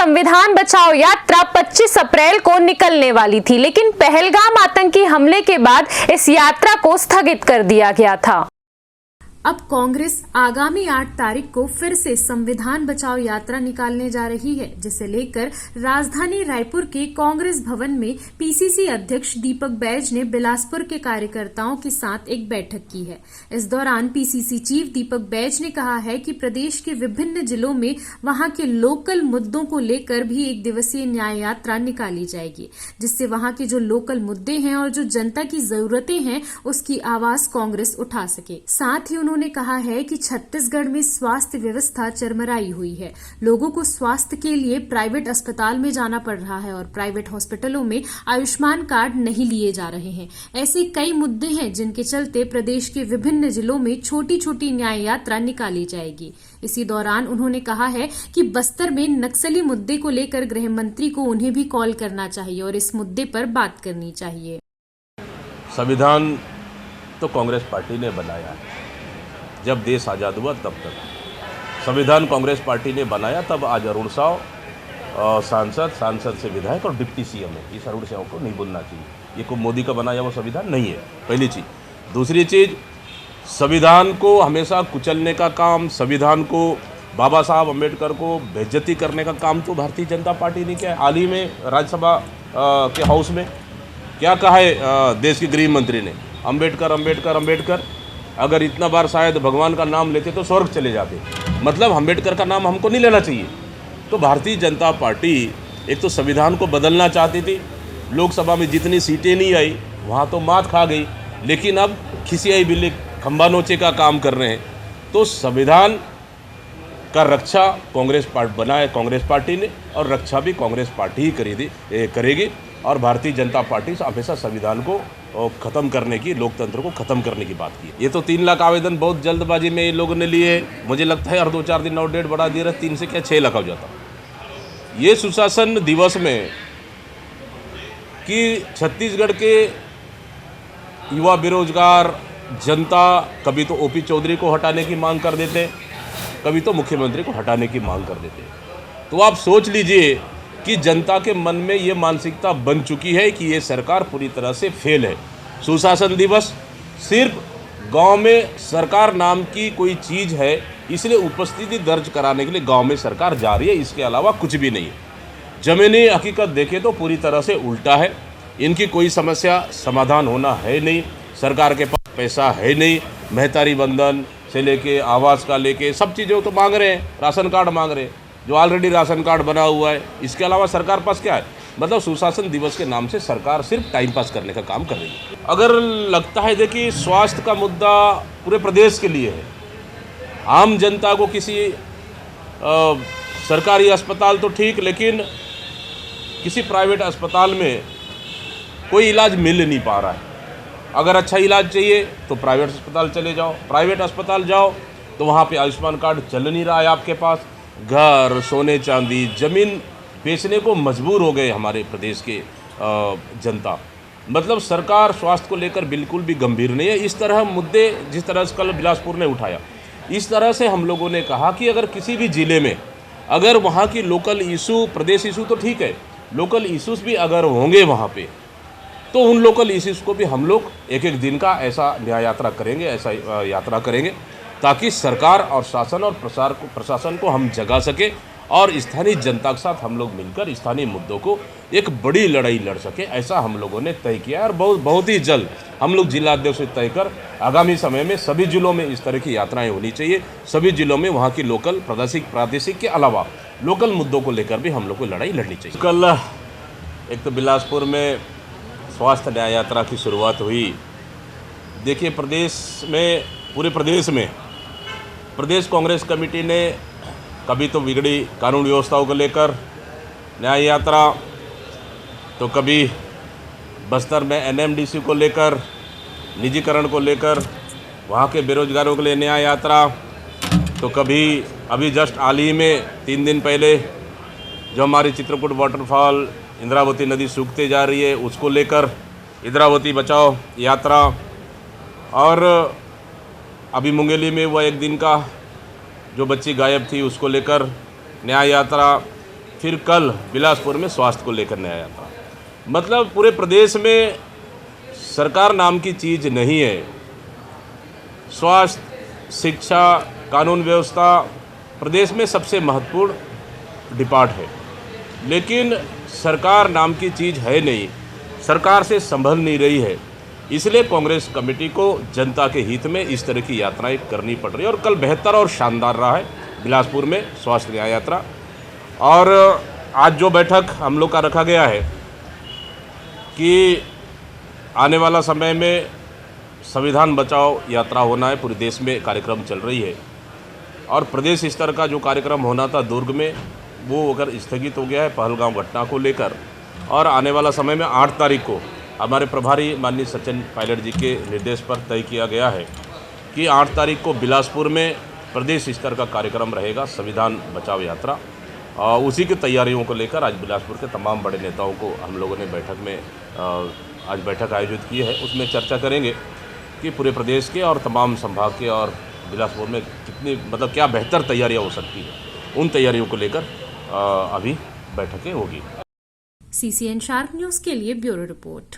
संविधान बचाओ यात्रा 25 अप्रैल को निकलने वाली थी, लेकिन पहलगाम आतंकी हमले के बाद इस यात्रा को स्थगित कर दिया गया था। अब कांग्रेस आगामी 8 तारीख को फिर से संविधान बचाओ यात्रा निकालने जा रही है, जिसे लेकर राजधानी रायपुर के कांग्रेस भवन में पीसीसी अध्यक्ष दीपक बैज ने बिलासपुर के कार्यकर्ताओं के साथ एक बैठक की है। इस दौरान पीसीसी चीफ दीपक बैज ने कहा है कि प्रदेश के विभिन्न जिलों में वहां के लोकल मुद्दों को लेकर भी एक दिवसीय न्याय यात्रा निकाली जाएगी, जिससे वहां के जो लोकल मुद्दे हैं और जो जनता की जरूरतें हैं उसकी आवाज कांग्रेस उठा सके। साथ ही उन्होंने कहा है कि छत्तीसगढ़ में स्वास्थ्य व्यवस्था चरमराई हुई है। लोगों को स्वास्थ्य के लिए प्राइवेट अस्पताल में जाना पड़ रहा है और प्राइवेट हॉस्पिटलों में आयुष्मान कार्ड नहीं लिए जा रहे हैं। ऐसे कई मुद्दे हैं जिनके चलते प्रदेश के विभिन्न जिलों में छोटी छोटी न्याय यात्रा निकाली जाएगी। इसी दौरान उन्होंने कहा है कि बस्तर में नक्सली मुद्दे को लेकर गृह मंत्री को उन्हें भी कॉल करना चाहिए और इस मुद्दे पर बात करनी चाहिए। संविधान तो कांग्रेस पार्टी ने बनाया है। जब देश आज़ाद हुआ तब तक संविधान कांग्रेस पार्टी ने बनाया, तब आज अरुण साव सांसद से विधायक और डिप्टी सीएम है। इस अरुण साव को नहीं बोलना चाहिए, ये कोई मोदी का बनाया हुआ संविधान नहीं है, पहली चीज़। दूसरी चीज़, संविधान को हमेशा कुचलने का काम, संविधान को बाबा साहब अम्बेडकर को बेइज्जती करने का काम तो भारतीय जनता पार्टी ने किया है। हाल ही में राज्यसभा के हाउस में क्या कहा है देश के गृह मंत्री ने, अम्बेडकर अम्बेडकर अम्बेडकर। अगर इतना बार शायद भगवान का नाम लेते तो स्वर्ग चले जाते, मतलब अम्बेडकर का नाम हमको नहीं लेना चाहिए। तो भारतीय जनता पार्टी एक तो संविधान को बदलना चाहती थी, लोकसभा में जितनी सीटें नहीं आई वहाँ तो मात खा गई, लेकिन अब खिसियाई बिल्ली खंबा नोचे का काम कर रहे हैं। तो संविधान का रक्षा कांग्रेस बनाए कांग्रेस पार्टी ने, और रक्षा भी कांग्रेस पार्टी ही करेगी। और भारतीय जनता पार्टी हमेशा संविधान को ख़त्म करने की, लोकतंत्र को ख़त्म करने की बात की। ये तो 3 लाख आवेदन बहुत जल्दबाजी में ये लोगों ने लिए, मुझे लगता है, और 2-4 दिन और डेट बढ़ा दिया, 3 से क्या 6 लाख हो जाता। ये सुशासन दिवस में कि छत्तीसगढ़ के युवा, बेरोजगार, जनता कभी तो ओपी चौधरी को हटाने की मांग कर देते, कभी तो मुख्यमंत्री को हटाने की मांग कर देते। तो आप सोच लीजिए कि जनता के मन में ये मानसिकता बन चुकी है कि ये सरकार पूरी तरह से फेल है। सुशासन दिवस सिर्फ गांव में सरकार नाम की कोई चीज़ है, इसलिए उपस्थिति दर्ज कराने के लिए गांव में सरकार जा रही है, इसके अलावा कुछ भी नहीं है। ज़मीनी हकीकत देखें तो पूरी तरह से उल्टा है। इनकी कोई समस्या समाधान होना है नहीं, सरकार के पास पैसा है नहीं, महतारी बंधन से लेके आवास का लेके सब चीज़ें तो मांग रहे हैं, राशन कार्ड मांग रहे हैं, जो ऑलरेडी राशन कार्ड बना हुआ है। इसके अलावा सरकार पास क्या है? मतलब सुशासन दिवस के नाम से सरकार सिर्फ टाइम पास करने का काम कर रही है। अगर लगता है देखिए स्वास्थ्य का मुद्दा पूरे प्रदेश के लिए है, आम जनता को किसी सरकारी अस्पताल तो ठीक, लेकिन किसी प्राइवेट अस्पताल में कोई इलाज मिल नहीं पा रहा है। अगर अच्छा इलाज चाहिए तो प्राइवेट अस्पताल चले जाओ, प्राइवेट अस्पताल जाओ तो वहाँ पे आयुष्मान कार्ड चल नहीं रहा है आपके पास। घर, सोने चांदी, ज़मीन बेचने को मजबूर हो गए हमारे प्रदेश के जनता। मतलब सरकार स्वास्थ्य को लेकर बिल्कुल भी गंभीर नहीं है। इस तरह मुद्दे जिस तरह से कल बिलासपुर ने उठाया, इस तरह से हम लोगों ने कहा कि अगर किसी भी ज़िले में अगर वहाँ की लोकल इशू, प्रदेश इशू तो ठीक है, लोकल इशूज़ भी अगर होंगे वहाँ पे, तो उन लोकल इशूज़ को भी हम लोग एक दिन का ऐसा न्याय यात्रा करेंगे, ऐसा यात्रा करेंगे, ताकि सरकार और शासन और प्रशासन को हम जगा सके और स्थानीय जनता के साथ हम लोग मिलकर स्थानीय मुद्दों को एक बड़ी लड़ाई लड़ सके। ऐसा हम लोगों ने तय किया है और बहुत ही जल्द हम लोग जिला अध्यक्ष से तय कर आगामी समय में सभी जिलों में इस तरह की यात्राएं होनी चाहिए। सभी जिलों में वहाँ की लोकल प्रादेशिक के अलावा लोकल मुद्दों को लेकर भी हम लोग को लड़ाई लड़नी चाहिए। कल एक तो बिलासपुर में स्वास्थ्य न्याय यात्रा की शुरुआत हुई। देखिए पूरे प्रदेश में प्रदेश कांग्रेस कमेटी ने कभी तो बिगड़ी कानून व्यवस्थाओं को लेकर न्याय यात्रा, तो कभी बस्तर में एनएमडीसी को लेकर, निजीकरण को लेकर, वहाँ के बेरोजगारों के लिए न्याय यात्रा, तो कभी अभी जस्ट हाल ही में 3 दिन पहले जो हमारी चित्रकूट वाटरफॉल, इंद्रावती नदी सूखते जा रही है, उसको लेकर इंद्रावती बचाओ यात्रा, और अभी मुंगेली में हुआ 1 दिन का जो बच्ची गायब थी उसको लेकर न्याय यात्रा, फिर कल बिलासपुर में स्वास्थ्य को लेकर न्याय यात्रा। मतलब पूरे प्रदेश में सरकार नाम की चीज़ नहीं है। स्वास्थ्य, शिक्षा, कानून व्यवस्था प्रदेश में सबसे महत्वपूर्ण डिपार्ट है, लेकिन सरकार नाम की चीज़ है नहीं, सरकार से संभल नहीं रही है। इसलिए कांग्रेस कमेटी को जनता के हित में इस तरह की यात्राएं करनी पड़ रही है और कल बेहतर और शानदार रहा है बिलासपुर में स्वास्थ्य न्याय यात्रा। और आज जो बैठक हम लोग का रखा गया है कि आने वाला समय में संविधान बचाओ यात्रा होना है, पूरे देश में कार्यक्रम चल रही है और प्रदेश स्तर का जो कार्यक्रम होना था दुर्ग में वो अगर स्थगित हो गया है पहलगाम घटना को लेकर। और आने वाला समय में 8 तारीख को हमारे प्रभारी माननीय सचिन पायलट जी के निर्देश पर तय किया गया है कि 8 तारीख को बिलासपुर में प्रदेश स्तर का कार्यक्रम रहेगा संविधान बचाओ यात्रा। और उसी की तैयारियों को लेकर आज बिलासपुर के तमाम बड़े नेताओं को हम लोगों ने बैठक में आज बैठक आयोजित की है। उसमें चर्चा करेंगे कि पूरे प्रदेश के और तमाम संभाग के और बिलासपुर में कितनी मतलब क्या बेहतर तैयारियां हो सकती है, उन तैयारियों को लेकर अभी बैठकें होगी। CCN शार्प न्यूज़ के लिए ब्यूरो रिपोर्ट।